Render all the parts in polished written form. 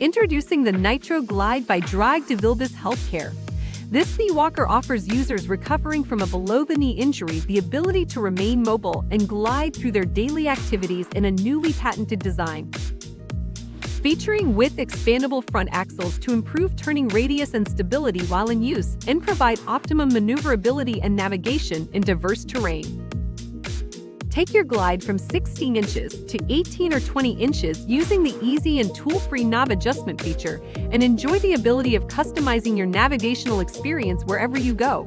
Introducing the Nitro Glide by Drag de Vilbis Healthcare. This knee walker offers users recovering from a below-the-knee injury the ability to remain mobile and glide through their daily activities in a newly patented design. Featuring width expandable front axles to improve turning radius and stability while in use and provide optimum maneuverability and navigation in diverse terrain. Take your glide from 16 inches to 18 or 20 inches using the easy and tool-free knob adjustment feature and enjoy the ability of customizing your navigational experience wherever you go.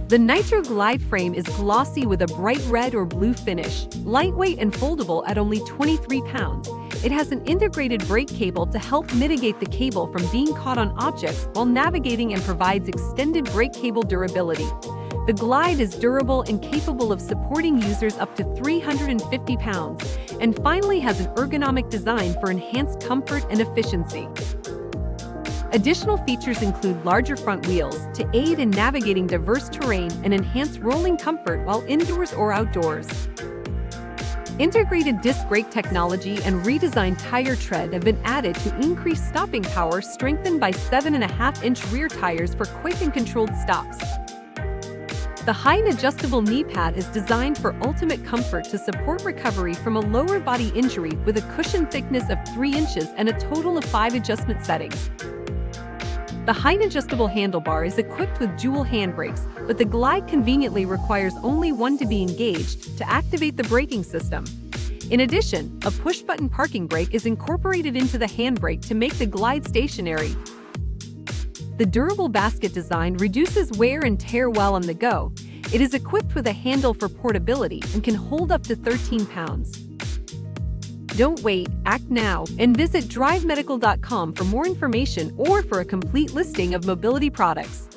The Nitro Glide frame is glossy with a bright red or blue finish, lightweight and foldable at only 23 pounds. It has an integrated brake cable to help mitigate the cable from being caught on objects while navigating and provides extended brake cable durability. The Glide is durable and capable of supporting users up to 350 pounds, and finally has an ergonomic design for enhanced comfort and efficiency. Additional features include larger front wheels to aid in navigating diverse terrain and enhance rolling comfort while indoors or outdoors. Integrated disc brake technology and redesigned tire tread have been added to increase stopping power, strengthened by 7.5-inch rear tires for quick and controlled stops. The height adjustable knee pad is designed for ultimate comfort to support recovery from a lower body injury with a cushion thickness of 3 inches and a total of 5 adjustment settings. The height adjustable handlebar is equipped with dual handbrakes, but the Glide conveniently requires only one to be engaged to activate the braking system. In addition, a push-button parking brake is incorporated into the handbrake to make the Glide stationary. The durable basket design reduces wear and tear while on the go. It is equipped with a handle for portability and can hold up to 13 pounds. Don't wait, act now, and visit drivemedical.com for more information or for a complete listing of mobility products.